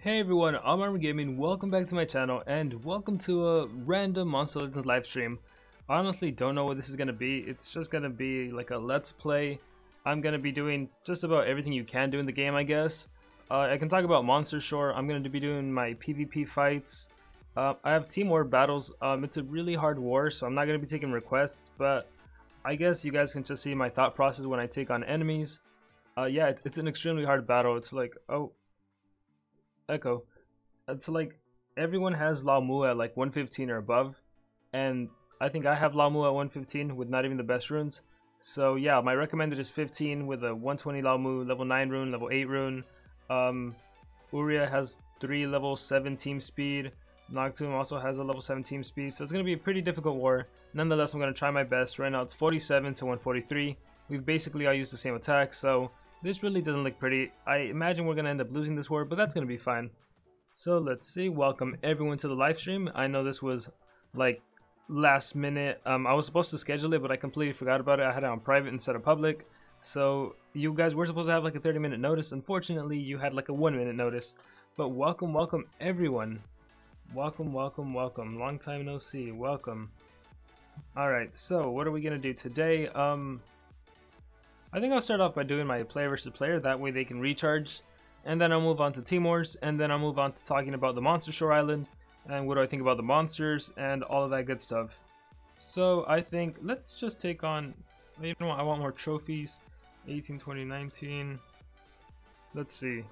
Hey everyone, I'm Ermysenigma. Welcome back to my channel and welcome to a random Monster Legends live stream. I honestly don't know what this is going to be. It's just going to be like a let's play. I'm going to be doing just about everything you can do in the game, I guess. I can talk about Monstershore. I'm going to be doing my PvP fights. I have team war battles. It's a really hard war, so I'm not going to be taking requests, but I guess you guys can just see my thought process when I take on enemies. Yeah, it's an extremely hard battle. It's like, oh, Echo. It's like everyone has Lao Mu at like 115 or above, and I think I have Lao Mu at 115 with not even the best runes. So yeah, my recommended is 15 with a 120 Lao Mu, level 9 rune, level 8 rune. Uria has 3 level 7 team speed. Noctum also has a level 7 team speed, so it's going to be a pretty difficult war. Nonetheless, I'm going to try my best. Right now it's 47 to 143. We've basically all used the same attack, so this really doesn't look pretty. I imagine we're going to end up losing this war, but that's going to be fine. So let's see. Welcome everyone to the live stream. I know this was like last minute. I was supposed to schedule it, but I completely forgot about it. I had it on private instead of public. So you guys were supposed to have like a 30-minute notice. Unfortunately, you had like a 1-minute notice. But welcome everyone. Welcome. Long time no see. Welcome. Alright, so what are we going to do today? I think I'll start off by doing my player versus player, that way they can recharge, and then I'll move on to Team Wars, and then I'll move on to talking about the Monstershore Island, and what do I think about the monsters, and all of that good stuff. So I think, let's just take on, you know what, I want more trophies, 18, 20, 19, let's see.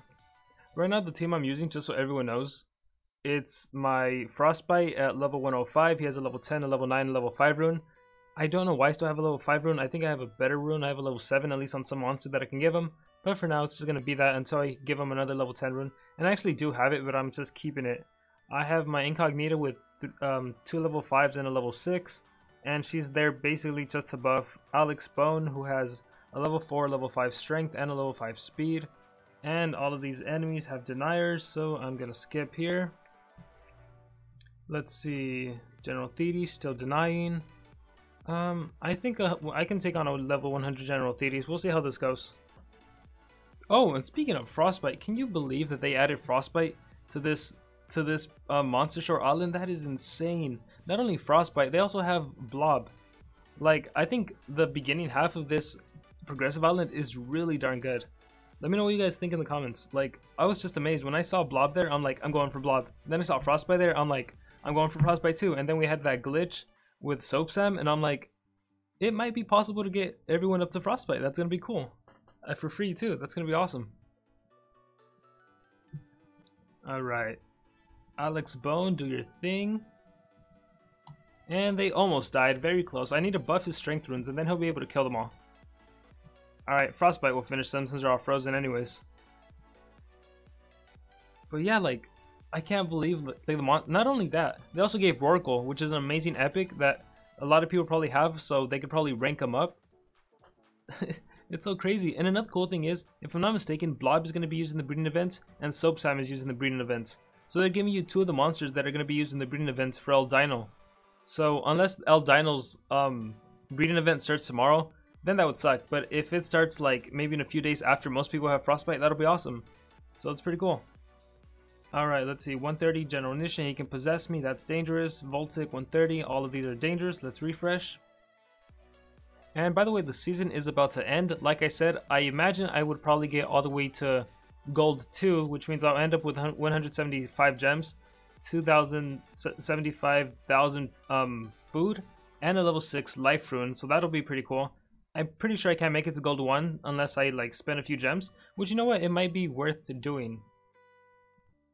Right now the team I'm using, just so everyone knows, it's my Frostbite at level 105, he has a level 10, a level 9, and level 5 rune. I don't know why I still have a level 5 rune. I think I have a better rune. I have a level 7 at least on some monster that I can give him. But for now, it's just going to be that until I give him another level 10 rune. And I actually do have it, but I'm just keeping it. I have my Incognita with 2 level 5s and a level 6. And she's there basically just above Alex Bone, who has a level 4, level 5 strength, and a level 5 speed. And all of these enemies have deniers, so I'm going to skip here. Let's see. General Thetis still denying. I think I can take on a level 100 General Thetis. We'll see how this goes. Oh, and speaking of Frostbite, can you believe that they added Frostbite to this Monstershore Island? That is insane. Not only Frostbite, they also have Blob. Like, I think the beginning half of this progressive island is really darn good. Let me know what you guys think in the comments. Like, I was just amazed when I saw Blob there. I'm like, I'm going for Blob. Then I saw Frostbite there. I'm like, I'm going for Frostbite too. And then we had that glitch with Soap Sam, and I'm like, it might be possible to get everyone up to Frostbite. That's gonna be cool, for free too. That's gonna be awesome. All right, Alex Bone, do your thing. And they almost died, very close. I need to buff his strength runes, and then he'll be able to kill them all. All right, Frostbite will finish them since they're all frozen anyways. But yeah, like, I can't believe not only that, they also gave Rorqual, which is an amazing epic that a lot of people probably have, so they could probably rank them up. It's so crazy. And another cool thing is, if I'm not mistaken, Blob is going to be used in the breeding events, and Soap Sam is used in the breeding events. So they're giving you 2 of the monsters that are going to be used in the breeding events for Eldino. So unless Eldino's breeding event starts tomorrow, then that would suck. But if it starts like maybe in a few days after most people have Frostbite, that'll be awesome. So it's pretty cool. Alright, let's see. 130, General Ignition, he can possess me, that's dangerous. Voltic, 130, all of these are dangerous. Let's refresh. And by the way, the season is about to end. Like I said, I imagine I would probably get all the way to Gold 2, which means I'll end up with 175 gems, 75,000 food, and a level 6 life rune, so that'll be pretty cool. I'm pretty sure I can't make it to Gold 1 unless I like spend a few gems, which, you know what, it might be worth doing.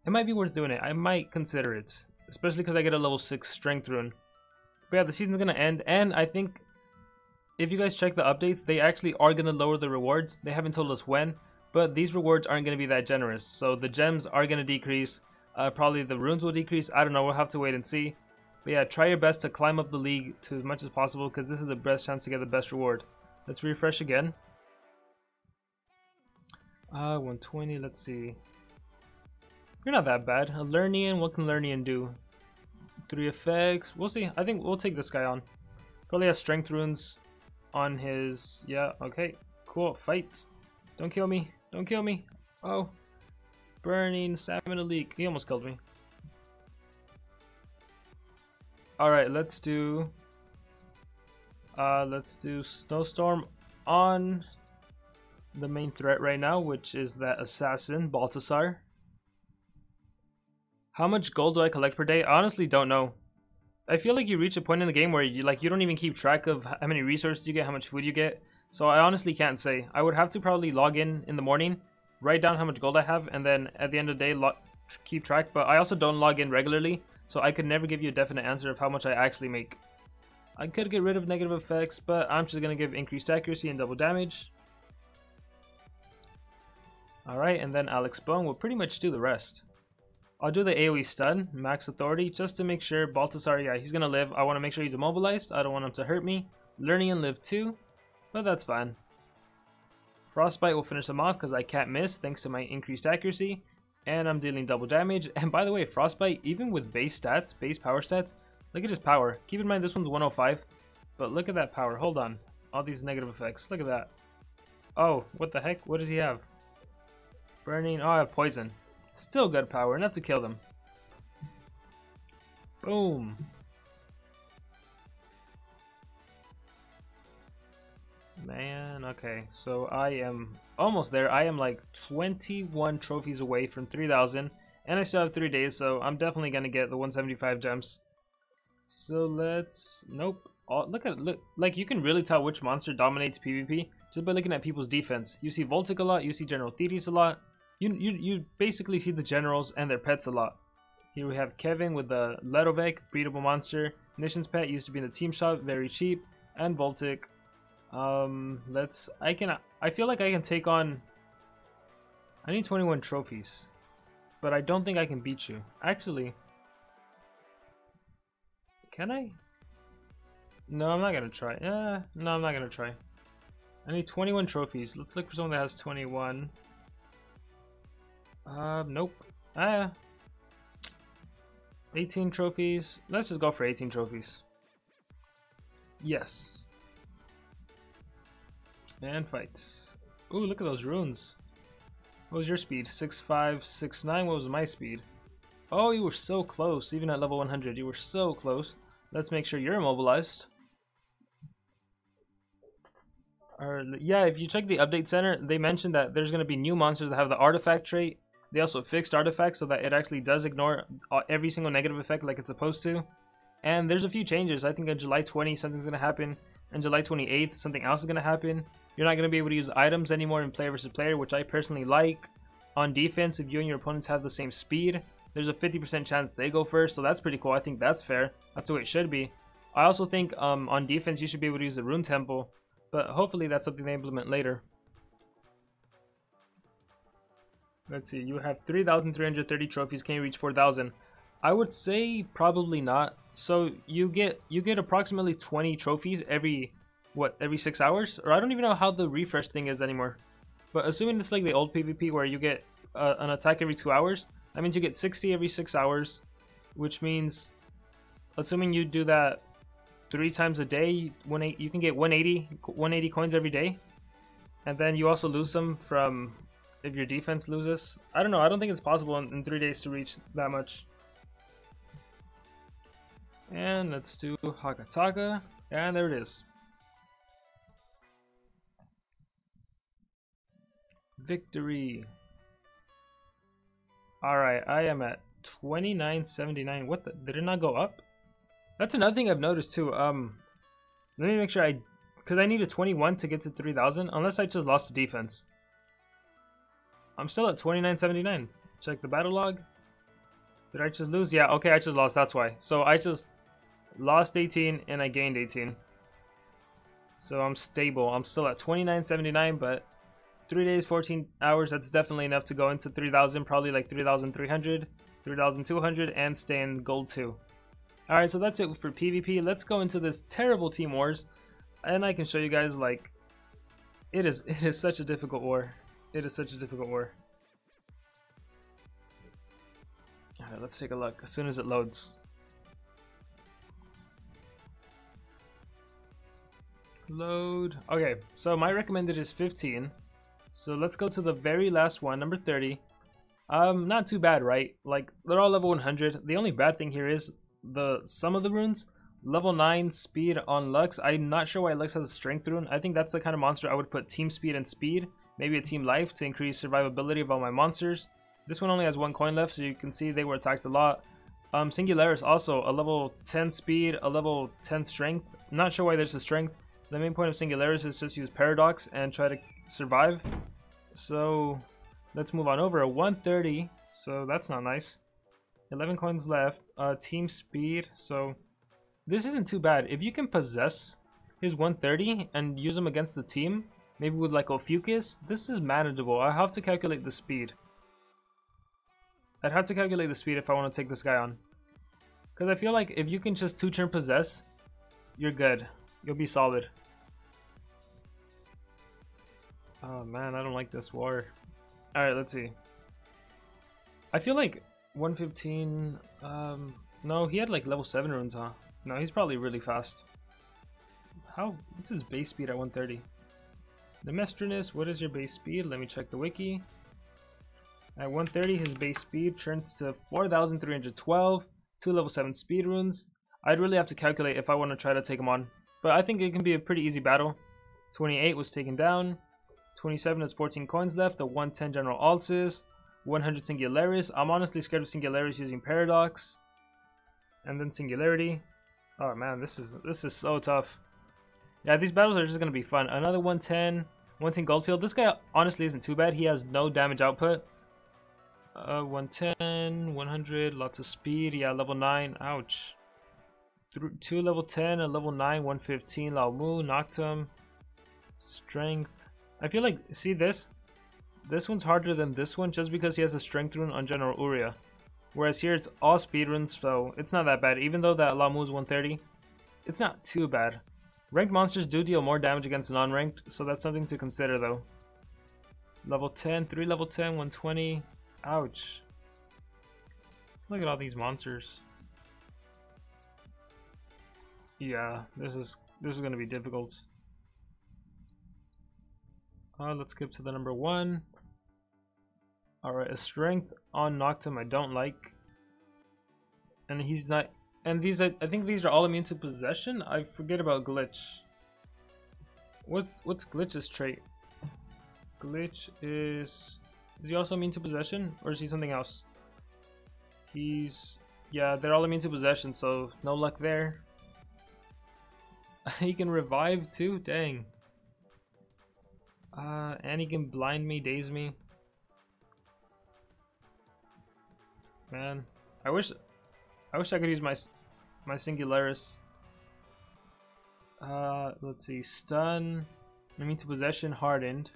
It might be worth doing it. I might consider it, especially because I get a level 6 strength rune. But yeah, the season's gonna end, and I think if you guys check the updates, they actually are gonna lower the rewards. They haven't told us when, but these rewards aren't gonna be that generous. So the gems are gonna decrease. Probably the runes will decrease. I don't know. We'll have to wait and see. But yeah, try your best to climb up the league to as much as possible, because this is the best chance to get the best reward. Let's refresh again. 120. Let's see. You're not that bad. A Lernian, what can Lernian do? 3 effects. We'll see. I think we'll take this guy on. Probably has strength runes on his... Yeah, okay. Cool. Fight. Don't kill me. Don't kill me. Oh. Burning, stamina leak. He almost killed me. Alright, let's do Snowstorm on the main threat right now, which is that assassin, Baltasar. How much gold do I collect per day? I honestly don't know. I feel like you reach a point in the game where you don't even keep track of how many resources you get, how much food you get. So I honestly can't say. I would have to probably log in the morning, write down how much gold I have, and then at the end of the day keep track. But I also don't log in regularly, so I could never give you a definite answer of how much I actually make. I could get rid of negative effects, but I'm just going to give increased accuracy and double damage. Alright, and then Alex Bone will pretty much do the rest. I'll do the AoE stun, max authority, just to make sure Baltasar, yeah, he's going to live. I want to make sure he's immobilized. I don't want him to hurt me. Learning and live too, but that's fine. Frostbite will finish him off because I can't miss thanks to my increased accuracy. And I'm dealing double damage. And by the way, Frostbite, even with base stats, base power stats, look at his power. Keep in mind this one's 105, but look at that power. Hold on. All these negative effects. Look at that. Oh, what the heck? What does he have? Burning. Oh, I have poison. Still good power. Enough to kill them. Boom. Man, okay. So I am almost there. I am like 21 trophies away from 3,000. And I still have 3 days, so I'm definitely going to get the 175 gems. So let's... Nope. Oh, look, like you can really tell which monster dominates PvP just by looking at people's defense. You see Voltic a lot, you see General Thetis a lot. You basically see the generals and their pets a lot. Here we have Kevin with the Ledovec, breedable monster. Nishan's pet used to be in the team shop, very cheap. And Voltic. I feel like I can take on... I need 21 trophies. But I don't think I can beat you. Actually... Can I? No, I'm not gonna try. No, I'm not gonna try. I need 21 trophies. Let's look for someone that has 21. Nope. 18 trophies. Let's just go for 18 trophies. Yes. And fight. Ooh, look at those runes. What was your speed? 6'5", 6'9". What was my speed? Oh, you were so close. Even at level 100, you were so close. Let's make sure you're immobilized. Yeah, if you check the update center, they mentioned that there's going to be new monsters that have the artifact trait. They also fixed artifacts so that it actually does ignore every single negative effect like it's supposed to. And there's a few changes. I think on July 20, something's going to happen. On July 28th, something else is going to happen. You're not going to be able to use items anymore in player versus player, which I personally like. On defense, if you and your opponents have the same speed, there's a 50% chance they go first, so that's pretty cool. I think that's fair. That's the way it should be. I also think on defense, you should be able to use the Rune Temple, but hopefully that's something they implement later. Let's see, you have 3,330 trophies. Can you reach 4,000? I would say probably not. So you get approximately 20 trophies every 6 hours? Or I don't even know how the refresh thing is anymore. But assuming it's like the old PvP where you get an attack every 2 hours, that means you get 60 every 6 hours, which means, assuming you do that 3 times a day, you can get 180 coins every day. And then you also lose them from if your defense loses. I don't know, I don't think it's possible in 3 days to reach that much. And let's do Hakataka, and there it is. Victory. Alright, I am at 2979. What the? Did it not go up? That's another thing I've noticed too. Let me make sure because I need a 21 to get to 3000, unless I just lost to defense. I'm still at 2979. Check the battle log. Did I just lose? Yeah, okay, I just lost, that's why. So I just lost 18 and I gained 18. So I'm stable. I'm still at 2979, but 3 days, 14 hours, that's definitely enough to go into 3,000, probably like 3,300, 3,200, and stay in gold 2. Alright, so that's it for PvP. Let's go into this terrible team wars, and I can show you guys, like, it is such a difficult war. It is such a difficult war. Alright, let's take a look as soon as it loads. Load. Okay, so my recommended is 15. So let's go to the very last one, number 30. Not too bad, right? Like, they're all level 100. The only bad thing here is some of the runes. Level 9 speed on Lux. I'm not sure why Lux has a strength rune. I think that's the kind of monster I would put team speed and speed. Maybe a team life to increase survivability of all my monsters. This one only has 1 coin left, so you can see they were attacked a lot. Singularis also a level 10 speed, a level 10 strength. I'm not sure why there's a strength. The main point of Singularis is just use Paradox and try to survive. So let's move on over. A 130, so that's not nice. 11 coins left. Team speed, so this isn't too bad. If you can possess his 130 and use him against the team, maybe with like Ophiuchus, this is manageable. I have to calculate the speed. I'd have to calculate the speed if I want to take this guy on. Because I feel like if you can just 2-turn possess, you're good. You'll be solid. Oh man, I don't like this war. Alright, let's see. I feel like 115... no, he had like level 7 runes, huh? No, he's probably really fast. What's his base speed at 130? Nemestrinus, what is your base speed? Let me check the wiki. At 130, his base speed turns to 4,312, 2 level 7 speed runes. I'd really have to calculate if I want to try to take him on. But I think it can be a pretty easy battle. 28 was taken down. 27 has 14 coins left. The 110 General Altis. 100 Singularis. I'm honestly scared of Singularis using Paradox. And then Singularity. Oh man, this is so tough. Yeah, these battles are just going to be fun. Another 110. 110 Goldfield. This guy honestly isn't too bad. He has no damage output. 110, 100, lots of speed. Yeah, level 9. Ouch. 2 level 10, a level 9, 115. Lao Mu, Noctum. Strength. I feel like, see this? This one's harder than this one just because he has a strength rune on General Uria. Whereas here it's all speed runes, so it's not that bad. Even though that Lao Mu is 130, it's not too bad. Ranked monsters do deal more damage against non-ranked, so that's something to consider though. Level 10, 3 level 10, 120. Ouch. Look at all these monsters. Yeah, this is gonna be difficult. Let's skip to the number 1. Alright, a strength on Noctum I don't like. And he's not, and these I think these are all immune to possession. I forget about Glitch. What's Glitch's trait? Glitch is he also immune to possession, or is he something else? Yeah, they're all immune to possession, so no luck there. He can revive too? Dang. And he can blind me, daze me. Man, I wish I could use my Singularis. Let's see. Stun, immune to possession, hardened.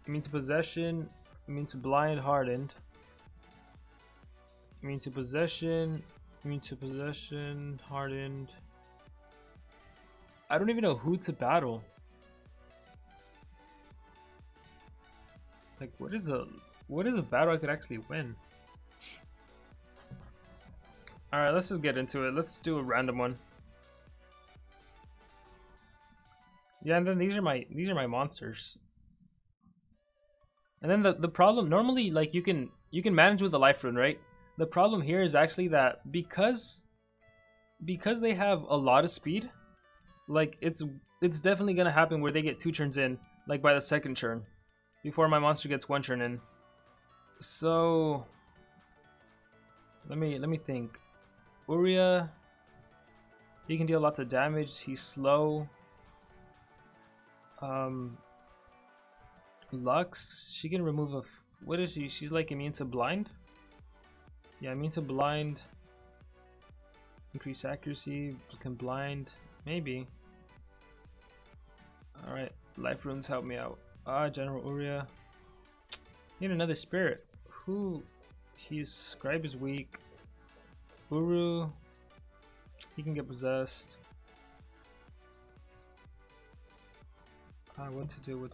Immune to possession, immune to blind, hardened. Immune to possession, hardened. I don't even know who to battle. Like, what is a battle I could actually win? Alright, let's just get into it. Let's do a random one. Yeah, and then these are my monsters. And then the problem, normally like you can manage with the life rune, right? The problem here is actually that because they have a lot of speed, like it's definitely gonna happen where they get 2 turns in, like by the 2nd turn, before my monster gets 1 turn in. So let me think. Uria, he can deal lots of damage. He's slow. Lux, she can remove what is she? She's like immune to blind. Yeah, immune to blind. Increase accuracy. Can blind. Maybe. All right, life runes help me out. General Uria. Need another spirit. Who? His scribe is weak. Uru, he can get possessed. What to do?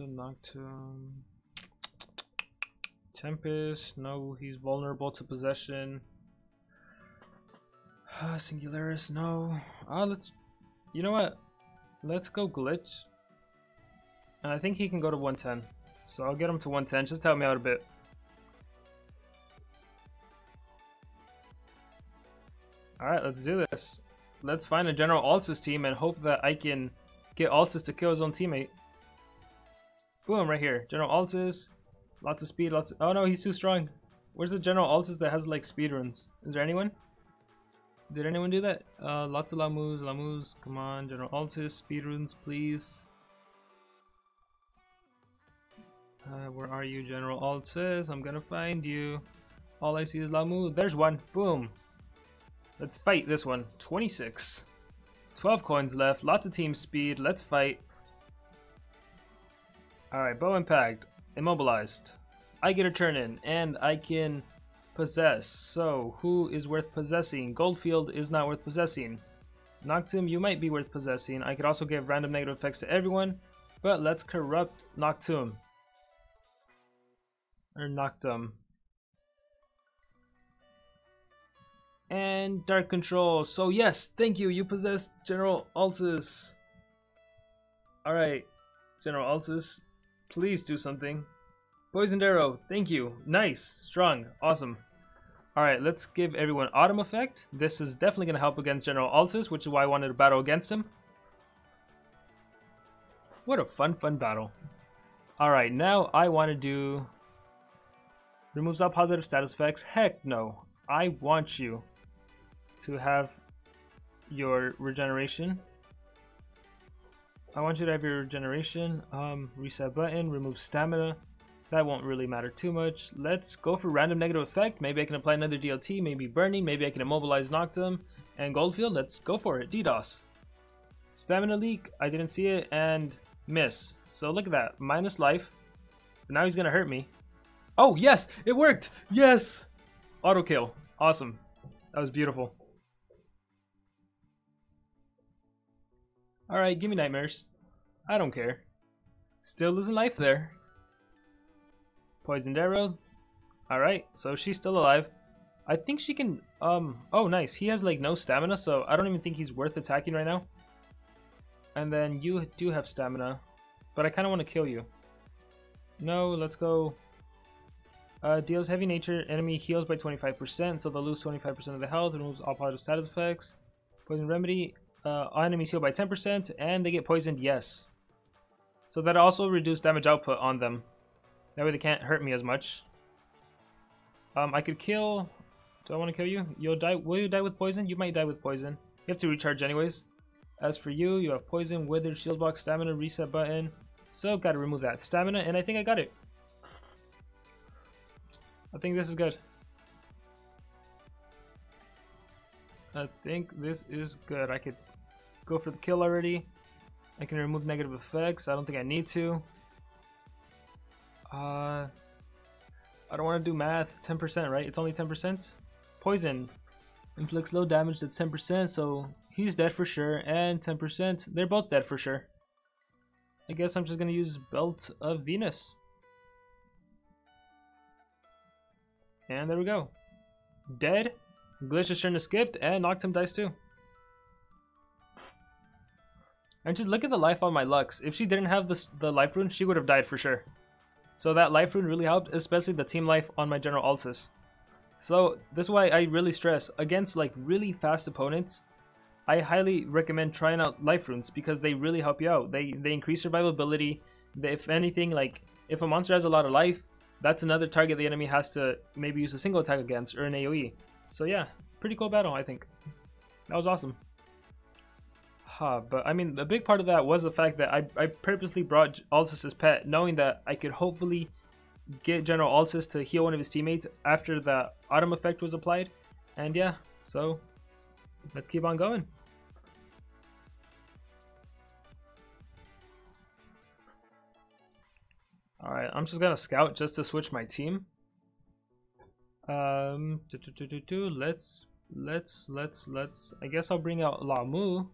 Noctum. Tempest, no, he's vulnerable to possession. Singularis, no. You know what? Let's go Glitch. And I think he can go to 110. So I'll get him to 110, just to help me out a bit. Alright, let's do this. Let's find a General Alsis team and hope that I can get Alsis to kill his own teammate. Boom, right here. General Alsis. Lots of speed, lots of... Oh no, he's too strong. Where's the General Alsis that has like speed runs? Is there anyone? Did anyone do that? Lots of Lamus. Come on, General Alsis, speed runs, please. Where are you, General Alsis? I'm gonna find you. All I see is Lamu. There's one. Boom. Let's fight this one. 26. 12 coins left. Lots of team speed. Let's fight. Alright, bow impact. Immobilized. I get a turn in, and I can possess. So, who is worth possessing? Goldfield is not worth possessing. Noctum, you might be worth possessing. I could also give random negative effects to everyone, but let's corrupt Noctum. Or Noctum. And Dark Control. So yes, thank you. You possess General Alsis. Alright, General Alsis, please do something. Poisoned Arrow, thank you. Nice, strong, awesome. Alright, let's give everyone Autumn Effect. This is definitely going to help against General Alsis, which is why I wanted to battle against him. What a fun battle. Alright, now I want to do... Removes all positive status effects. Heck no. I want you to have your regeneration. I want you to have your regeneration. Reset button, remove stamina. That won't really matter too much. Let's go for random negative effect. Maybe I can apply another DLT, maybe burning, maybe I can immobilize Noctum. And Goldfield, let's go for it. DDoS. Stamina leak, I didn't see it, and miss. So look at that, minus life. But now he's gonna hurt me. Oh yes, it worked! Yes! Auto kill, awesome. That was beautiful. Alright, give me nightmares. I don't care. Still losing life there. Poisoned Arrow. Alright, so she's still alive. I think she can, oh nice. He has like no stamina, so I don't even think he's worth attacking right now. And then you do have stamina, but I kind of want to kill you. No, let's go. Deals heavy nature, enemy heals by 25%, so they'll lose 25% of the health, removes all positive status effects. Poison Remedy, enemies heal by 10%, and they get poisoned, yes. So that also reduced damage output on them. That way they can't hurt me as much. I could kill... Do I want to kill you? You'll die. Will you die with poison? You might die with poison. You have to recharge anyways. As for you, you have poison, withered, shield box, stamina, reset button. So gotta remove that stamina, and I think I got it. I think this is good. I think this is good. I could go for the kill already. I can remove negative effects. I don't think I need to. I don't want to do math. 10%, right? It's only 10%. Poison inflicts low damage. That's 10%. So he's dead for sure. And 10%. They're both dead for sure. I guess I'm just gonna use Belt of Venus. And there we go. Dead. Glitch shouldn't have skipped, and Noctum dies too. And just look at the life on my Lux. If she didn't have the life rune, she would have died for sure. So that life rune really helped, especially the team life on my General Alsis. So this is why I really stress, against like really fast opponents, I highly recommend trying out life runes because they really help you out. They increase survivability. If anything, like if a monster has a lot of life, that's another target the enemy has to maybe use a single attack against or an AoE. So yeah, pretty cool battle, I think. That was awesome. But I mean, the big part of that was the fact that I purposely brought Alsis' pet, knowing that I could hopefully get General Alsis to heal one of his teammates after the Autumn effect was applied. And yeah, so let's keep on going. Alright, I'm just gonna scout just to switch my team. Let's I guess I'll bring out Lamu,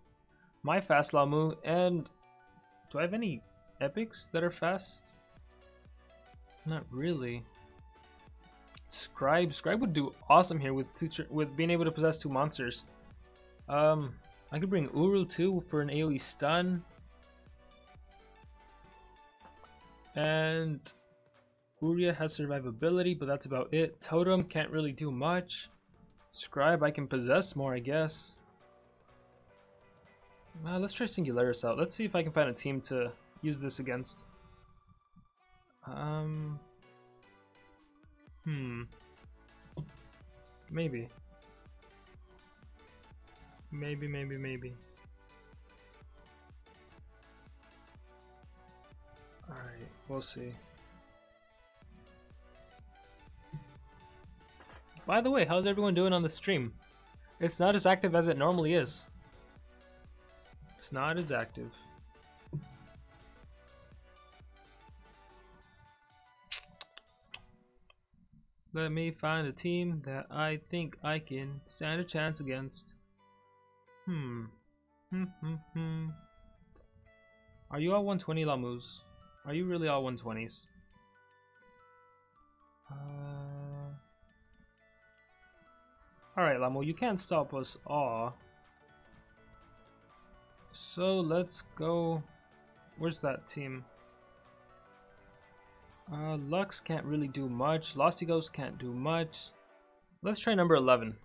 my fast Lamu. And do I have any epics that are fast? Not really. Scribe would do awesome here with being able to possess two monsters. I could bring Uru too for an AoE stun. And Uria has survivability, but that's about it. Totem can't really do much. Scribe I can possess more, I guess. Let's try Singularis out. Let's see if I can find a team to use this against. Maybe. Maybe. Alright, we'll see. By the way, how's everyone doing on the stream? It's not as active as it normally is. It's not as active. Let me find a team that I think I can stand a chance against. Are you all 120 Lamus? Are you really all 120s? Alright, Lamu, you can't stop us all. So let's go. Where's that team? Lux can't really do much. Losty Ghost can't do much. Let's try number 11.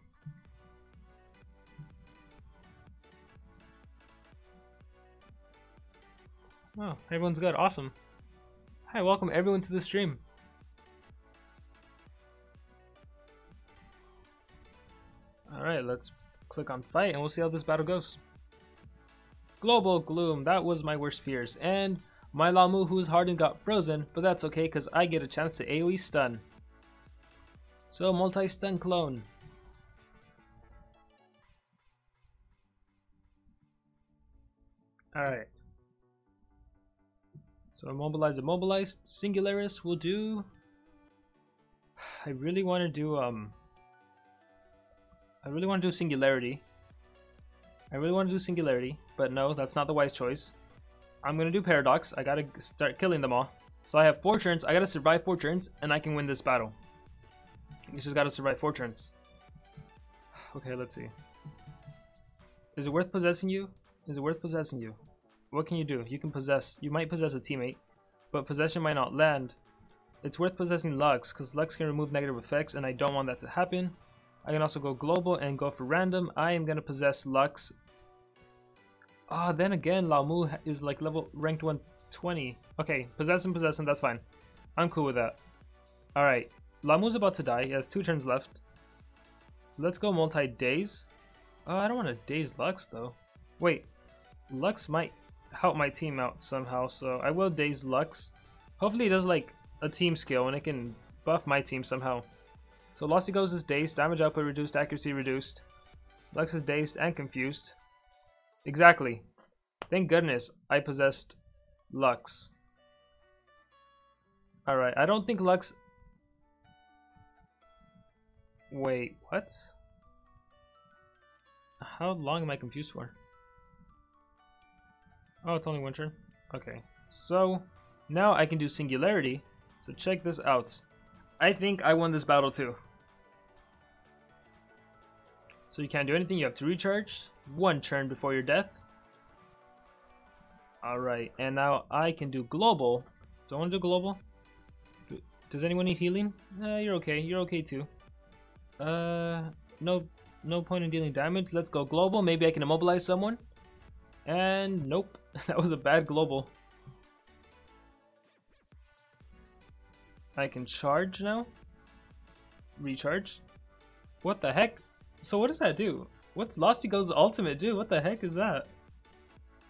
Oh, everyone's good. Awesome. Hi, welcome everyone to the stream. Alright, let's click on fight and we'll see how this battle goes. Global Gloom, that was my worst fears. And my Lamu who's hardened got frozen, but that's okay because I get a chance to AoE stun. So multi-stun clone. Alright. So immobilized. Singularis will do. I really want to do Singularity, but no, that's not the wise choice. I'm gonna do Paradox. I gotta start killing them all. So I have 4 turns. I gotta survive 4 turns, and I can win this battle. You just gotta survive 4 turns. Okay, let's see. Is it worth possessing you? Is it worth possessing you? What can you do? You can possess. You might possess a teammate, but possession might not land. It's worth possessing Lux, because Lux can remove negative effects, and I don't want that to happen. I can also go global and go for random. I am gonna possess Lux. Then again, Lamu is like ranked 120. Okay, possess him, that's fine. I'm cool with that. Alright, Lamu's about to die. He has 2 turns left. Let's go multi-daze. I don't want to daze Lux though. Wait, Lux might help my team out somehow, so I will daze Lux. Hopefully he does like a team skill and it can buff my team somehow. So Losty Ghost is dazed, damage output reduced, accuracy reduced. Lux is dazed and confused. Exactly. Thank goodness I possessed Lux. Alright, I don't think Lux... Wait, what? How long am I confused for? Oh, it's only 1 turn? Okay. So, now I can do Singularity. So check this out. I think I won this battle too. So you can't do anything, you have to recharge 1 turn before your death. Alright, and now I can do global. Do I want to do global? Does anyone need healing? You're okay too. No point in dealing damage. Let's go global, maybe I can immobilize someone. And nope, that was a bad global. I can charge now. Recharge. What the heck? So what does that do? What's Losty Ghost's ultimate do? What the heck is that?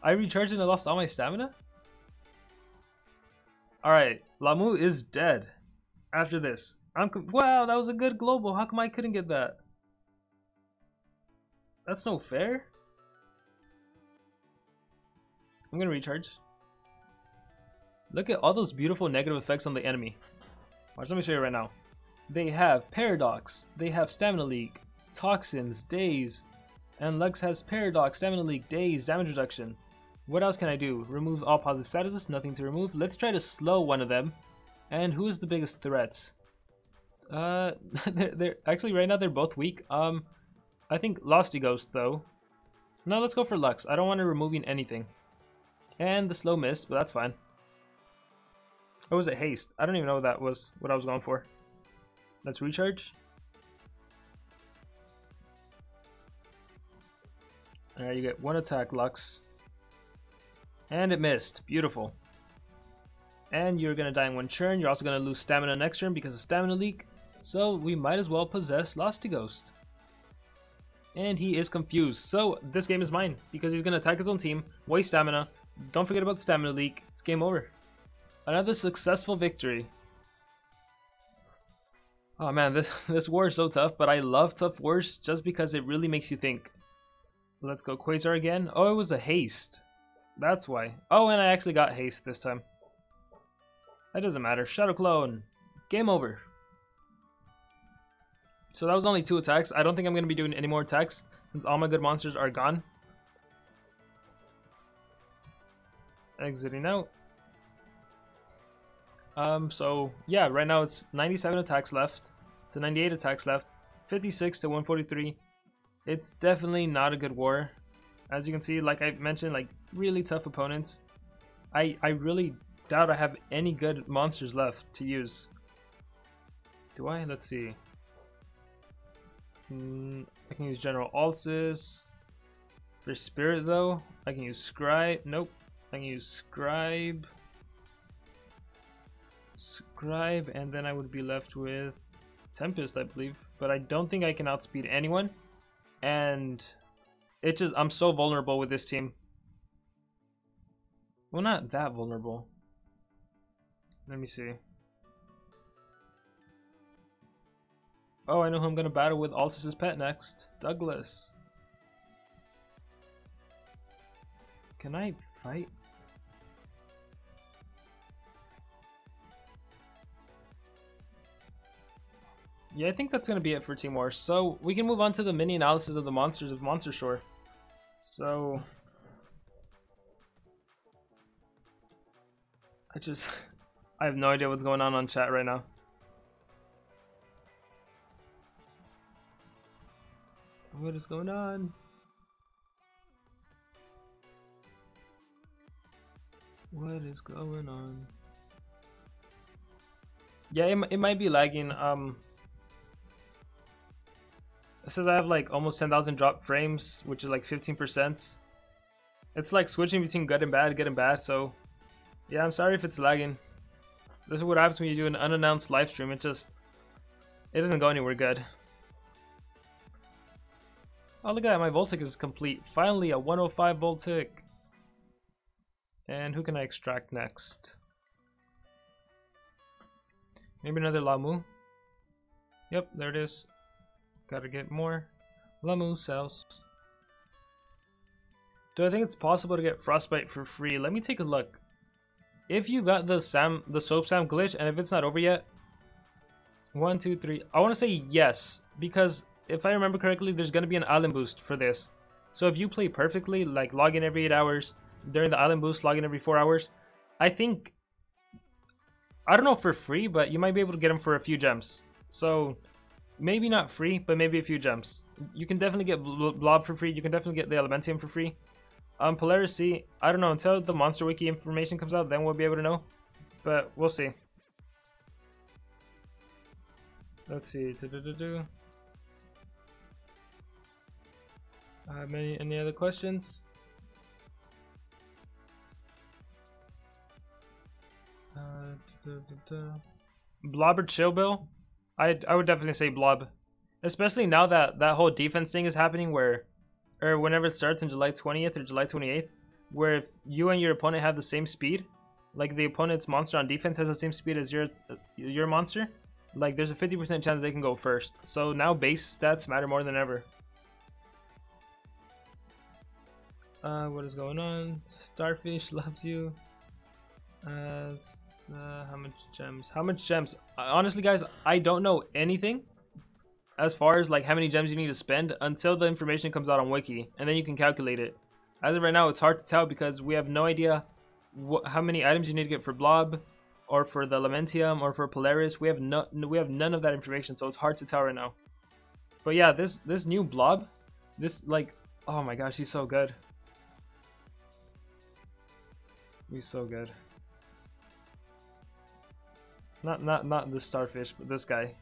I recharged and I lost all my stamina? Alright, Lamu is dead. After this. Wow, that was a good global. How come I couldn't get that? That's no fair. I'm gonna recharge. Look at all those beautiful negative effects on the enemy. Watch, let me show you right now. They have Paradox, they have Stamina Leak, Toxins, Daze, and Lux has Paradox, Stamina Leak, Daze, Damage Reduction. What else can I do? Remove all positive statuses, nothing to remove. Let's try to slow one of them. And who is the biggest threat? They're actually right now they're both weak. I think Losty Ghost though. No, let's go for Lux. I don't want to removing anything. And the slow miss, but that's fine. Or was it haste? I don't even know what that was, what I was going for. Let's recharge. Alright, you get 1 attack, Lux. And it missed. Beautiful. And you're going to die in 1 turn. You're also going to lose stamina next turn because of stamina leak. So we might as well possess Losty Ghost. And he is confused. So this game is mine because he's going to attack his own team, waste stamina. Don't forget about the stamina leak. It's game over. Another successful victory. Oh man, this war is so tough, but I love tough wars just because it really makes you think. Let's go Quasar again. Oh, it was a haste. That's why. Oh, and I actually got haste this time. That doesn't matter. Shadow Clone. Game over. So that was only 2 attacks. I don't think I'm going to be doing any more attacks since all my good monsters are gone. Exiting out. So yeah, right now it's 97 attacks left. So 98 attacks left. 56 to 143. It's definitely not a good war. As you can see, like I mentioned, like really tough opponents. I really doubt I have any good monsters left to use. Do I? Let's see. I can use General Alsis. For Spirit though, I can use Scribe. Nope. I can use Scribe. And then I would be left with Tempest, I believe. But I don't think I can outspeed anyone. And it just, I'm so vulnerable with this team. Well, not that vulnerable. Let me see. Oh, I know who I'm going to battle with Alcis's pet next. Douglas. Can I fight? Yeah, I think that's going to be it for Team Wars. So, we can move on to the mini analysis of the monsters of Monstershore. So... I have no idea what's going on chat right now. What is going on? What is going on? Yeah, it might be lagging. It says I have like almost 10,000 drop frames, which is like 15%. It's like switching between good and bad, so yeah, I'm sorry if it's lagging. This is what happens when you do an unannounced live stream. It doesn't go anywhere good. Oh, look at that, my Voltic is complete. Finally, a 105 Voltic. And who can I extract next? Maybe another Lamu. Yep, there it is. Gotta get more Lamu cells. Do I think it's possible to get Frostbite for free? Let me take a look. If you got the Soap Sam glitch, and if it's not over yet, 1, 2, 3. I want to say yes, because if I remember correctly, there's gonna be an island boost for this. So if you play perfectly, like log in every 8 hours, during the island boost, log in every 4 hours, I think, I don't know for free, but you might be able to get them for a few gems. So maybe not free, but maybe a few gems. You can definitely get Blob for free. You can definitely get the Elementium for free. Polaris Sea, I don't know, until the Monster Wiki information comes out, then we'll be able to know. But we'll see. Let's see. Any other questions? Blob or Chill Bill? I would definitely say Blob. Especially now that that whole defense thing is happening where, or whenever it starts in July 20th or July 28th, where if you and your opponent have the same speed, like the opponent's monster on defense has the same speed as your monster, like there's a 50% chance they can go first. So now base stats matter more than ever. What is going on? Starfish loves you. How much gems? How much gems? Honestly, guys, I don't know anything as far as like how many gems you need to spend until the information comes out on Wiki, and then you can calculate it. As of right now, it's hard to tell because we have no idea how many items you need to get for Blob, or for the Elementium, or for Polaris. We have none of that information, so it's hard to tell right now. But yeah, this new Blob, this like, oh my gosh, he's so good. He's so good. Not this starfish, but this guy.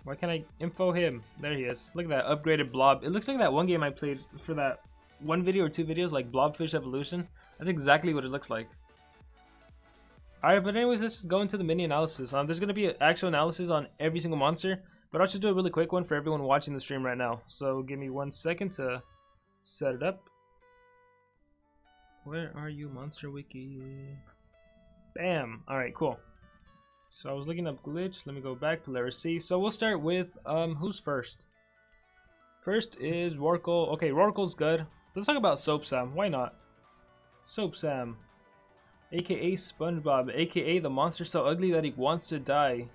Why can't I info him? There he is. Look at that upgraded blob. It looks like that one game I played for that one video or two videos, like Blobfish Evolution. That's exactly what it looks like. Alright, but anyways, let's just go into the mini analysis. There's going to be an actual analysis on every single monster, but I'll just do a really quick one for everyone watching the stream right now. So give me 1 second to set it up. Where are you, Monster Wiki? Bam! Alright, cool. So I was looking up glitch. Let me go back. Polaris C. So we'll start with who's first? First is Rorqual. Okay, Rorqual's good. Let's talk about Soap Sam. Why not? Soap Sam, aka SpongeBob, aka the monster so ugly that he wants to die.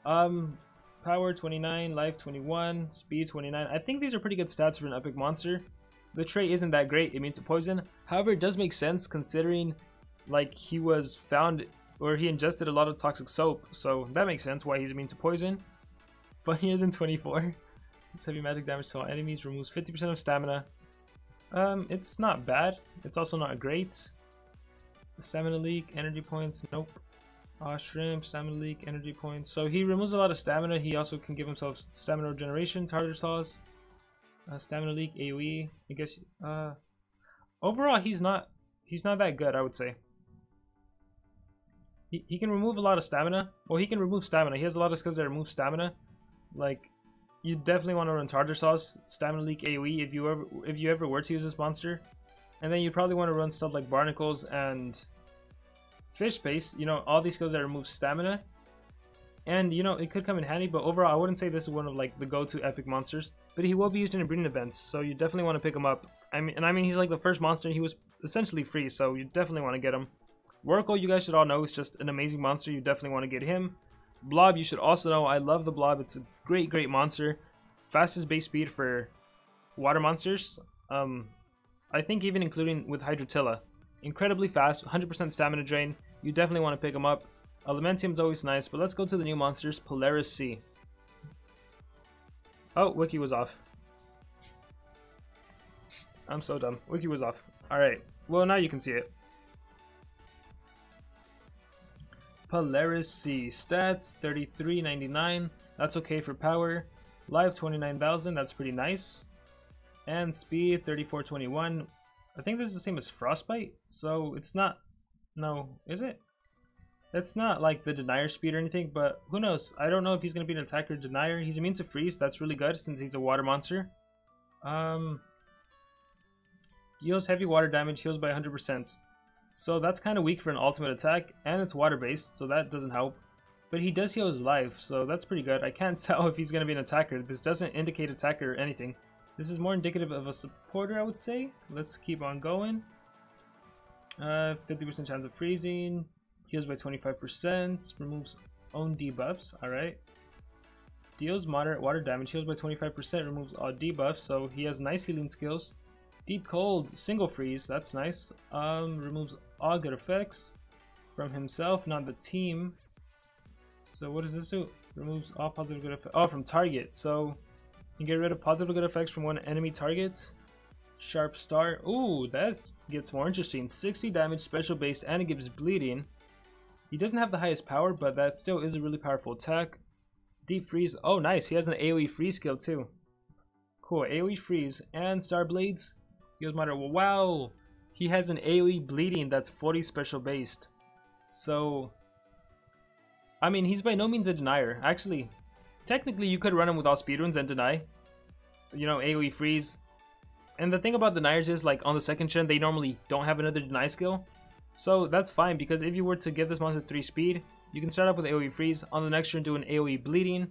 Power 29, life 21, speed 29. I think these are pretty good stats for an epic monster. The trait isn't that great. It means to poison. However, it does make sense considering like he was found or he ingested a lot of toxic soap, so that makes sense why he's immune to poison. Funnier than 24. It's heavy magic damage to all enemies, removes 50% of stamina. It's not bad. It's also not great. Stamina leak, energy points, nope. Shrimp, stamina leak, energy points. So he removes a lot of stamina. He also can give himself stamina regeneration, tartar sauce, stamina leak, AoE. I guess. Overall, he's not that good, I would say. He can remove a lot of stamina. Well, he can remove stamina. He has a lot of skills that remove stamina. Like, you definitely want to run tartar sauce, stamina leak, AoE if you ever were to use this monster. And then you probably want to run stuff like barnacles and fish paste. You know, all these skills that remove stamina. And you know, it could come in handy, but overall I wouldn't say this is one of like the go-to epic monsters. But he will be used in breeding events, so you definitely want to pick him up. I mean he's like the first monster. He was essentially free, so you definitely want to get him. Rorqual, you guys should all know, is just an amazing monster. You definitely want to get him. Blob, you should also know, I love the Blob. It's a great monster. Fastest base speed for water monsters. I think even including with Hydrotilla. Incredibly fast, 100% stamina drain. You definitely want to pick him up. Elementium's always nice, but let's go to the new monsters. Polaris C. Oh, Wiki was off. I'm so dumb. Wiki was off. Alright, well now you can see it. Polaris C. Stats, 3399. That's okay for power. Life, 29,000. That's pretty nice. And speed, 3421. I think this is the same as Frostbite. So it's not... No, is it? It's not like the Denier speed or anything, but who knows? I don't know if he's going to be an attacker Denier. He's immune to freeze. That's really good since he's a water monster. Deals heavy water damage, heals by 100%. So that's kind of weak for an ultimate attack, and it's water based, so that doesn't help. But he does heal his life, so that's pretty good. I can't tell if he's going to be an attacker. This doesn't indicate attacker or anything. This is more indicative of a supporter, I would say. Let's keep on going. 50% chance of freezing. Heals by 25%. Removes own debuffs. Alright. Deals moderate water damage. Heals by 25%. Removes all debuffs. So he has nice healing skills. Deep Cold, single freeze, that's nice. Removes all good effects from himself, not the team. So what does this do? Removes all positive good effects. Oh, from target. So you get rid of positive good effects from one enemy target. Sharp Star. Ooh, that gets more interesting. 60 damage, special base, and it gives bleeding. He doesn't have the highest power, but that still is a really powerful attack. Deep Freeze. Oh, nice. He has an AoE freeze skill too. Cool. AoE freeze and Star Blades. Heals moderate. Wow, he has an AoE bleeding that's 40 special based. So, I mean, he's by no means a denier. Actually, technically, you could run him with all speedruns and deny. You know, AoE freeze. And the thing about deniers is, like, on the second gen, they normally don't have another deny skill. So that's fine, because if you were to give this monster 3 speed, you can start off with AoE freeze. On the next turn, do an AoE bleeding.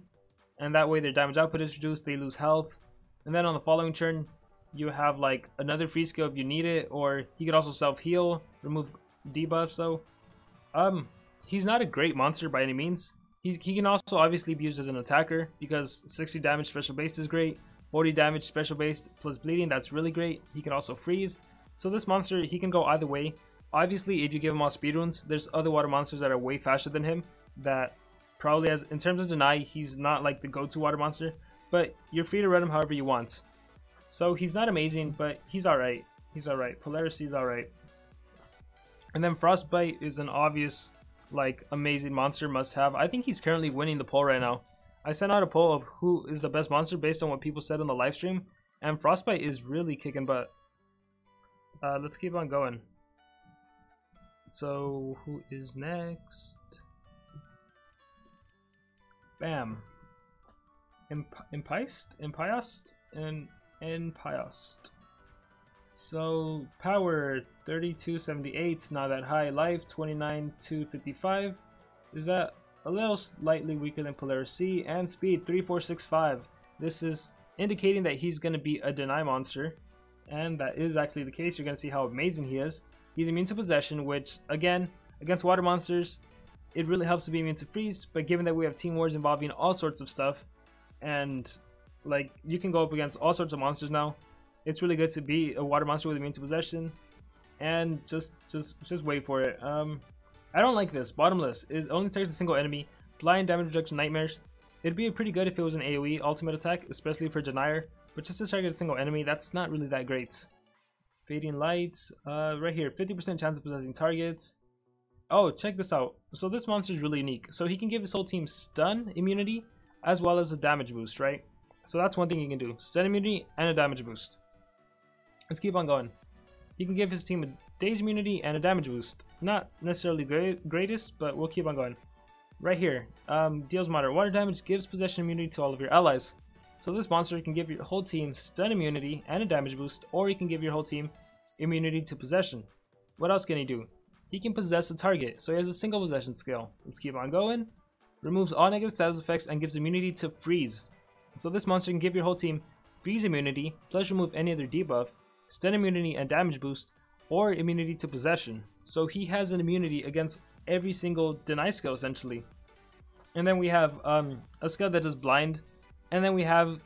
And that way, their damage output is reduced, they lose health. And then on the following turn, you have like another free skill if you need it, or he could also self-heal, remove debuffs. So he's not a great monster by any means. He can also obviously be used as an attacker, because 60 damage special based is great, 40 damage special based plus bleeding, that's really great. He can also freeze. So this monster, he can go either way. Obviously, if you give him all speedruns, there's other water monsters that are way faster than him that probably has, in terms of deny, he's not like the go-to water monster, but you're free to run him however you want. So he's not amazing, but he's alright. He's alright. Polaris is alright. And then Frostbite is an obvious like amazing monster must have. I think he's currently winning the poll right now. I sent out a poll of who is the best monster based on what people said on the live stream, and Frostbite is really kicking butt. Let's keep on going. So who is next? Bam. Impiast? And Impiast. So power 3278, not that high. Life 29255. Is that a little slightly weaker than Polaris C? And speed 3465. This is indicating that he's going to be a deny monster, and that is actually the case. You're going to see how amazing he is. He's immune to possession, which again, against water monsters, it really helps to be immune to freeze. But given that we have team wars involving all sorts of stuff, and like you can go up against all sorts of monsters now, it's really good to be a water monster with immune to possession. And just wait for it. I don't like this. Bottomless. It only targets a single enemy. Blind, damage reduction, nightmares. It'd be pretty good if it was an AoE ultimate attack, especially for denier. But just to target a single enemy, that's not really that great. Fading lights. Right here, 50% chance of possessing targets. Oh, check this out. So this monster is really unique. So he can give his whole team stun immunity as well as a damage boost, right? So that's one thing he can do. Stun immunity and a damage boost. Let's keep on going. He can give his team a daze immunity and a damage boost. Not necessarily greatest, but we'll keep on going. Right here, deals moderate water damage, gives possession immunity to all of your allies. So this monster can give your whole team stun immunity and a damage boost, or he can give your whole team immunity to possession. What else can he do? He can possess a target, so he has a single possession skill. Let's keep on going. Removes all negative status effects and gives immunity to freeze. So this monster can give your whole team freeze immunity, plus remove any other debuff, stun immunity and damage boost, or immunity to possession. So he has an immunity against every single deny skill essentially. And then we have a skill that does blind, and then we have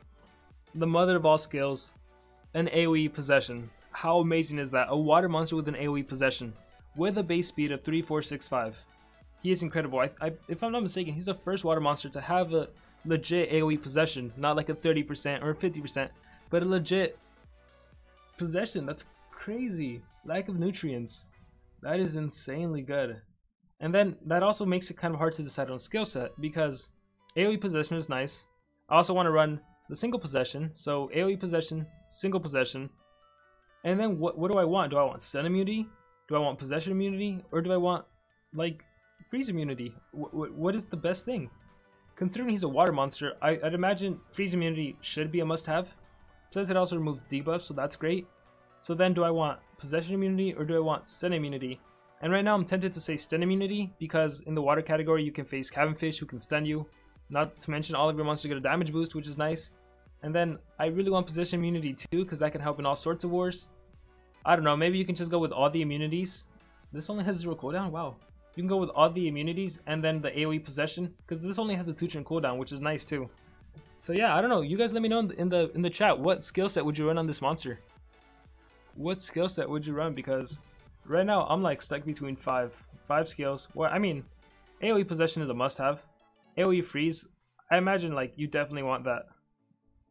the mother of all skills, an AoE possession. How amazing is that? A water monster with an AoE possession with a base speed of 3465. He is incredible. If I'm not mistaken, he's the first water monster to have a legit AoE possession, not like a 30% or 50%, but a legit possession. That's crazy. Lack of nutrients. That is insanely good. And then that also makes it kind of hard to decide on skill set, because AoE possession is nice. I also want to run the single possession, so AoE possession, single possession. And then what do I want? Do I want stun immunity? Do I want possession immunity? Or do I want like freeze immunity? What is the best thing? Considering he's a water monster, I'd imagine freeze immunity should be a must-have. Plus it also removes debuffs, so that's great. So then do I want possession immunity or do I want stun immunity? And right now I'm tempted to say stun immunity, because in the water category you can face cabin fish who can stun you. Not to mention all of your monsters get a damage boost, which is nice. And then I really want possession immunity too, because that can help in all sorts of wars. I don't know, maybe you can just go with all the immunities. This only has 0 cooldown? Wow. You can go with all the immunities and then the AoE possession, because this only has a 2-turn cooldown, which is nice too. So yeah, I don't know. You guys let me know in the chat, what skill set would you run on this monster? What skill set would you run? Because right now I'm like stuck between five skills. Well, I mean, AoE possession is a must-have. AoE freeze, I imagine like you definitely want that.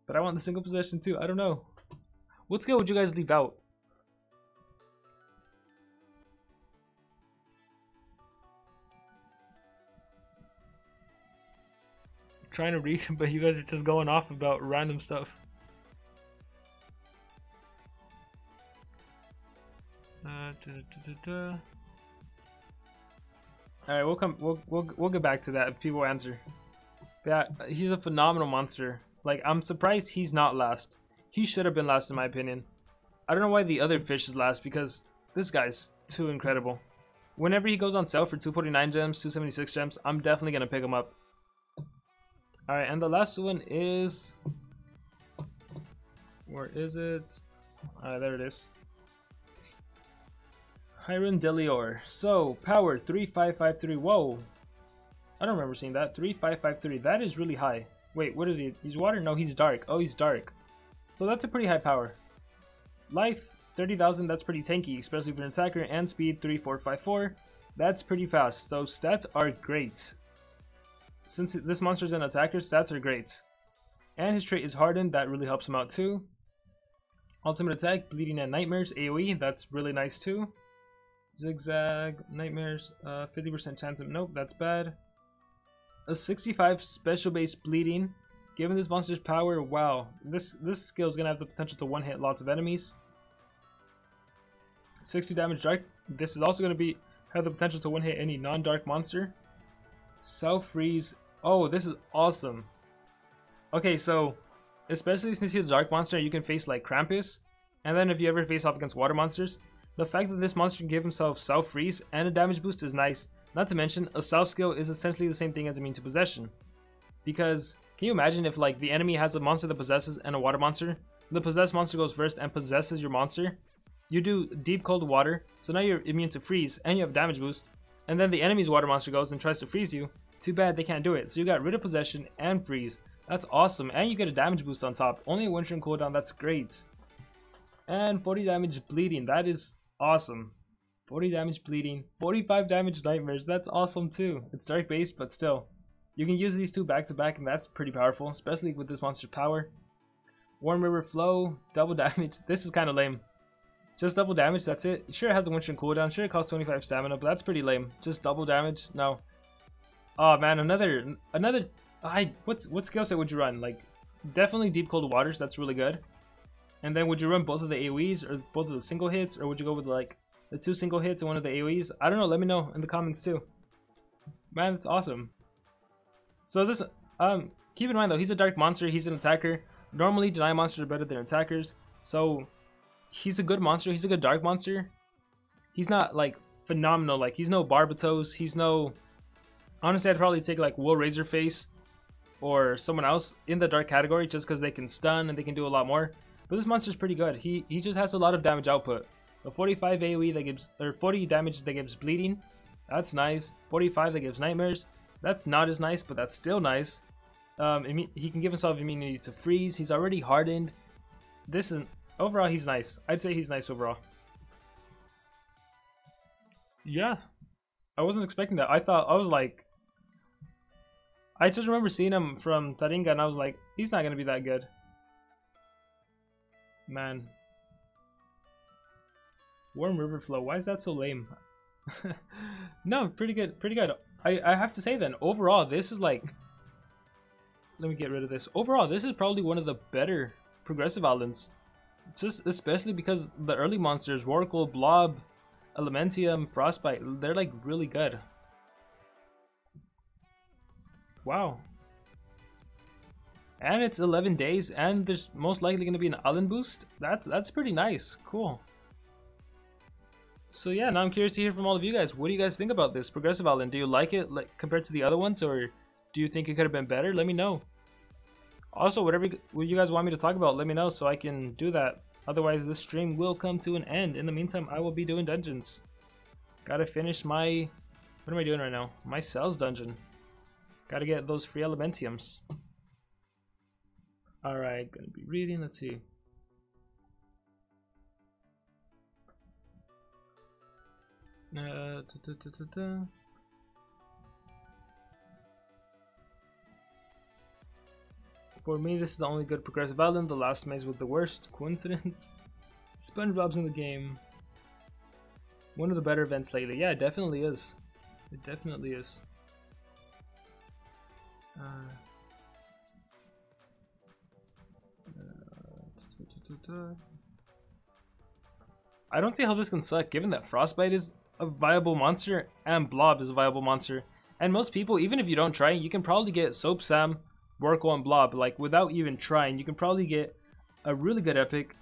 But I want the single possession too. I don't know. What skill would you guys leave out? I'm trying to read, but you guys are just going off about random stuff. Alright, we'll get back to that if people answer. But yeah, he's a phenomenal monster. Like, I'm surprised he's not last. He should have been last in my opinion. I don't know why the other fish is last, because this guy's too incredible. Whenever he goes on sale for 249 gems, 276 gems, I'm definitely gonna pick him up. Alright, and the last one is... where is it? Alright, there it is. Hiron Delior. So, power 3553. Whoa. I don't remember seeing that. 3553. That is really high. Wait, what is he? He's water? No, he's dark. Oh, he's dark. So that's a pretty high power. Life 30,000. That's pretty tanky, especially for an attacker. And speed 3454. That's pretty fast. So stats are great. Since this monster is an attacker, stats are great. And his trait is hardened. That really helps him out too. Ultimate attack, bleeding and nightmares, AoE. That's really nice too. Zigzag, nightmares, 50% chance of, nope, that's bad. A 65 special base bleeding. Given this monster's power, wow, this skill is gonna have the potential to one-hit lots of enemies. 60 damage dark. This is also gonna have the potential to one-hit any non-dark monster. Self freeze. Oh, this is awesome. Okay, so especially since he's a dark monster, you can face like Krampus, and then if you ever face off against water monsters, the fact that this monster can give himself self freeze and a damage boost is nice. Not to mention, a self skill is essentially the same thing as immune to possession. Because can you imagine if like the enemy has a monster that possesses and a water monster? The possessed monster goes first and possesses your monster. You do deep cold water, so now you're immune to freeze and you have damage boost. And then the enemy's water monster goes and tries to freeze you. Too bad they can't do it. So you got rid of possession and freeze. That's awesome. And you get a damage boost on top. Only a 1 turn cooldown, that's great. And 40 damage bleeding, that is awesome. 40 damage bleeding, 45 damage nightmares, that's awesome too. It's dark based, but still. You can use these two back to back and that's pretty powerful, especially with this monster's power. Warm River Flow, double damage, this is kind of lame. Just double damage, that's it. Sure, it has a 1 turn cooldown, sure it costs 25 stamina, but that's pretty lame. Just double damage, no. Oh man, another what skill set would you run? Like, definitely Deep Cold Waters, that's really good. And then would you run both of the AoEs or both of the single hits, or would you go with like the 2 single hits and 1 of the AoEs? I don't know, let me know in the comments too. Man, that's awesome. So this, keep in mind though, he's a dark monster, he's an attacker. Normally deny monsters are better than attackers, so he's a good monster, he's a good dark monster. He's not like phenomenal, like he's no Barbatos, he's no, honestly I'd probably take like Will Razorface or someone else in the dark category just because they can stun and they can do a lot more. But this monster's pretty good. He just has a lot of damage output. A 45 AoE that gives, or 40 damage that gives bleeding, that's nice. 45 that gives nightmares, that's not as nice, but that's still nice. He can give himself immunity to freeze. He's already hardened. This is, overall he's nice. I'd say he's nice overall. Yeah, I wasn't expecting that. I just remember seeing him from Taringa and I was like, he's not gonna be that good. Man. Warm River Flow, why is that so lame? No, pretty good, pretty good. I have to say then, overall, this is like, let me get rid of this. Overall, this is probably one of the better progressive islands. Just especially because the early monsters, Rorqual, Blob, Elementium, Frostbite, they're like really good. Wow. And it's 11 days, and there's most likely going to be an island boost. That's pretty nice. Cool. So yeah, now I'm curious to hear from all of you guys. What do you guys think about this progressive island? Do you like it like compared to the other ones, or do you think it could have been better? Let me know. Also, what you guys want me to talk about, let me know so I can do that. Otherwise, this stream will come to an end. In the meantime, I will be doing dungeons. Gotta finish my... What am I doing right now? My Cells dungeon. Gotta get those free Elementiums. Alright, gonna be reading, let's see. For me, this is the only good progressive island. The last maze was the worst. Coincidence? SpongeBob's in the game. One of the better events lately. Yeah, it definitely is. It definitely is. I don't see how this can suck, given that Frostbite is a viable monster and Blob is a viable monster. And most people, even if you don't try, you can probably get Soap Sam, Rorqual, and Blob, like without even trying. You can probably get a really good epic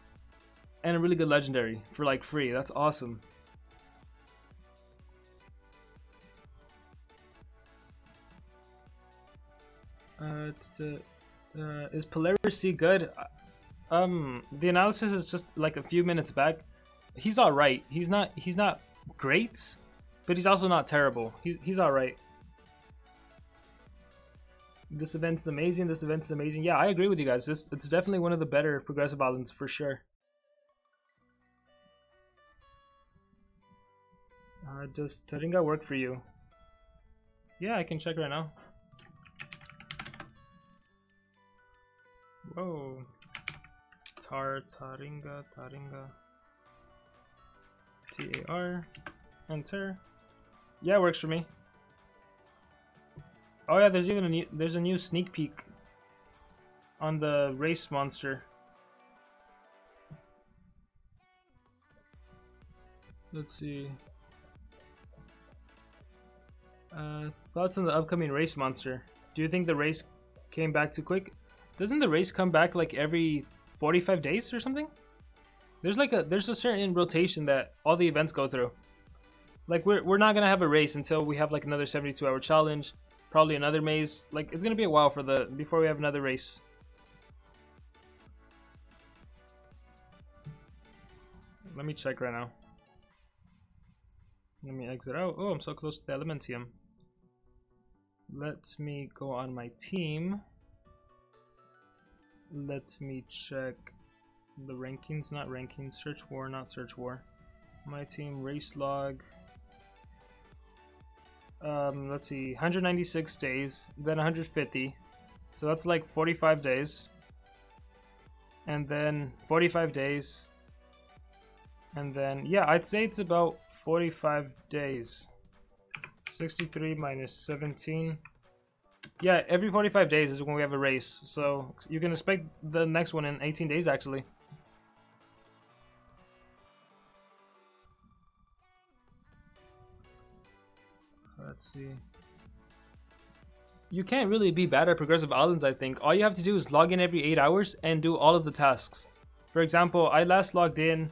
and a really good legendary for like free. That's awesome. Is Polaris Sea good? The analysis is just like a few minutes back. He's all right. He's not great, but he's also not terrible. He's all right. This event's amazing. This event's amazing. Yeah, I agree with you guys. It's definitely one of the better progressive islands for sure. Does Taringa work for you? Yeah, I can check right now. Whoa. Taringa. TAR. Enter. Yeah, it works for me. Oh yeah, there's even a new sneak peek on the race monster. Let's see. Thoughts on the upcoming race monster. Do you think the race came back too quick? Doesn't the race come back like every 45 days or something? There's a certain rotation that all the events go through. Like we're not gonna have a race until we have like another 72-hour challenge, probably another maze. Like it's gonna be a while before we have another race. Let me check right now. Let me exit out. Oh, I'm so close to the Elementium. Let me go on my team. Let me check the rankings, not rankings, search war, not search war. My team, race log. Let's see, 196 days, then 150. So that's like 45 days. And then 45 days. And then, yeah, I'd say it's about 45 days. 63 minus 17. Yeah, every 45 days is when we have a race. So you can expect the next one in 18 days, actually. Let's see. You can't really be bad at progressive islands, I think. All you have to do is log in every 8 hours and do all of the tasks. For example, I last logged in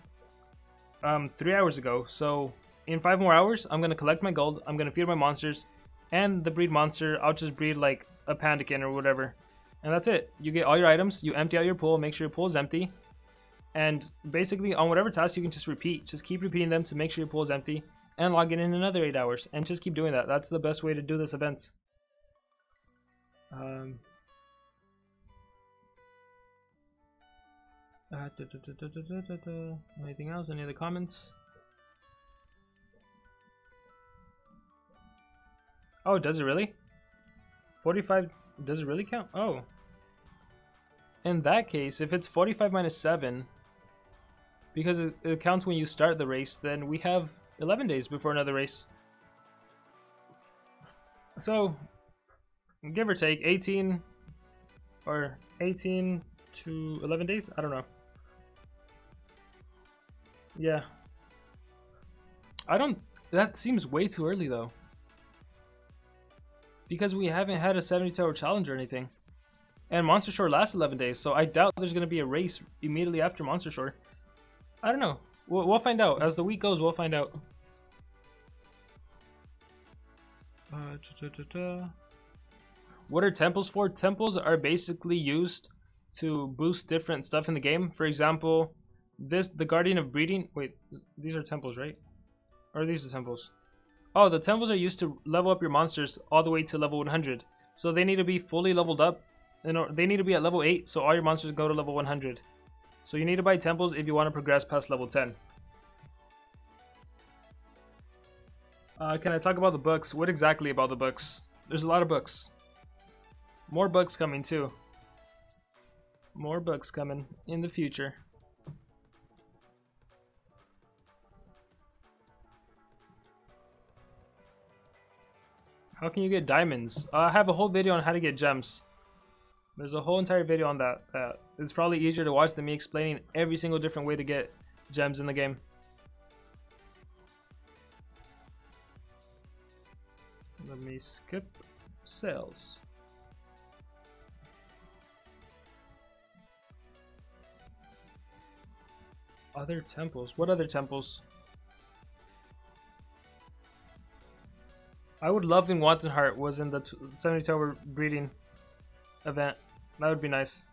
3 hours ago. So in 5 more hours, I'm going to collect my gold. I'm going to feed my monsters. And the breed monster, I'll just breed like a pandakin or whatever. And that's it. You get all your items. You empty out your pool. Make sure your pool is empty. And basically on whatever task you can just repeat. Just keep repeating them to make sure your pool is empty. And log in another 8 hours. And just keep doing that. That's the best way to do this event. Anything else? Any other comments? Oh, does it really? 45, does it really count? Oh. In that case, if it's 45 minus 7, because it counts when you start the race, then we have 11 days before another race. So, give or take 18 or 18 to 11 days? I don't know. Yeah. That seems way too early though. Because we haven't had a 72-hour challenge or anything. And Monstershore lasts 11 days, so I doubt there's going to be a race immediately after Monstershore. I don't know. We'll find out. As the week goes, we'll find out. What are temples for? Temples are basically used to boost different stuff in the game. For example, the Guardian of Breeding. Wait, these are temples, right? Or are these the temples? Oh, the temples are used to level up your monsters all the way to level 100. So they need to be fully leveled up. They need to be at level 8, so all your monsters go to level 100. So you need to buy temples if you want to progress past level 10. Can I talk about the books? What exactly about the books? There's a lot of books. More books coming too. More books coming in the future. How can you get diamonds? I have a whole video on how to get gems. There's a whole entire video on that. It's probably easier to watch than me explaining every single different way to get gems in the game. Let me skip sales. Other temples. What other temples? I would love if Watson Heart was in the 72-hour breeding event. That would be nice.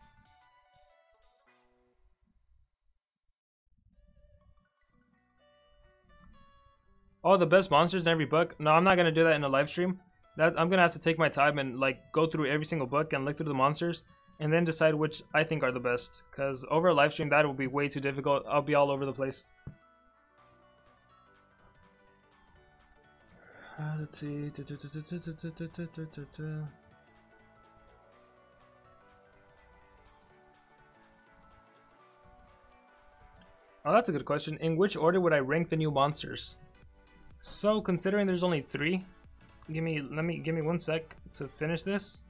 Oh, the best monsters in every book? No, I'm not gonna do that in a live stream. I'm gonna have to take my time and like go through every single book and look through the monsters and then decide which I think are the best. Because over a live stream, that will be way too difficult. I'll be all over the place. Let's see. Oh, that's a good question. In which order would I rank the new monsters? So considering there's only 3, give me 1 sec to finish this.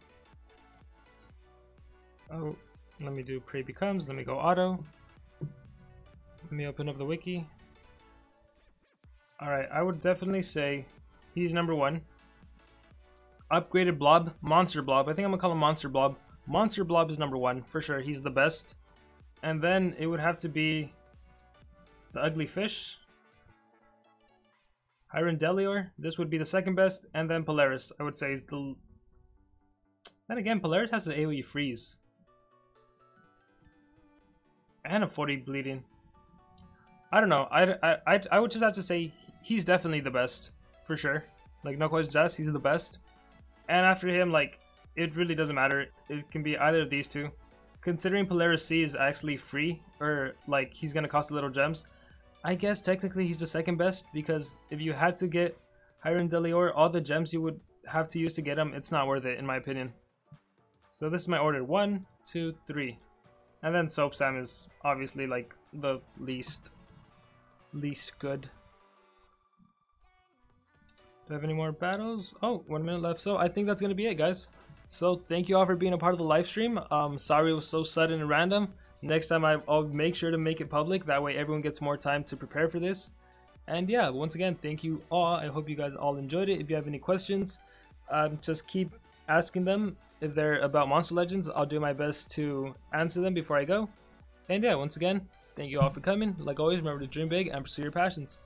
Oh, let me do Prey Becomes, let me go auto. Let me open up the wiki. Alright, I would definitely say he's number 1. Upgraded Blob, Monster Blob. I think I'm gonna call him Monster Blob. Monster Blob is number 1, for sure. He's the best. And then it would have to be the Ugly Fish. Hyrendelior, this would be the second best. And then Polaris, I would say is the... Then again, Polaris has an AoE freeze. And a 40 bleeding. I don't know. I would just have to say he's definitely the best, for sure. Like, no questions asked, he's the best. And after him, like, it really doesn't matter. It can be either of these two. Considering Polaris C is actually free, or like he's gonna cost a little gems, I guess technically he's the second best, because if you had to get Hyrendelior, all the gems you would have to use to get him, it's not worth it in my opinion. So this is my order: 1, 2, 3. And then Soap Sam is obviously like the least good. Do I have any more battles? Oh, 1 minute left. So I think that's gonna be it, guys. So thank you all for being a part of the live stream. Sorry it was so sudden and random. Next time I'll make sure to make it public. That way everyone gets more time to prepare for this. And yeah, once again, thank you all. I hope you guys all enjoyed it. If you have any questions, just keep asking them. If they're about Monster Legends, I'll do my best to answer them before I go. And yeah, once again, thank you all for coming. Like always, remember to dream big and pursue your passions.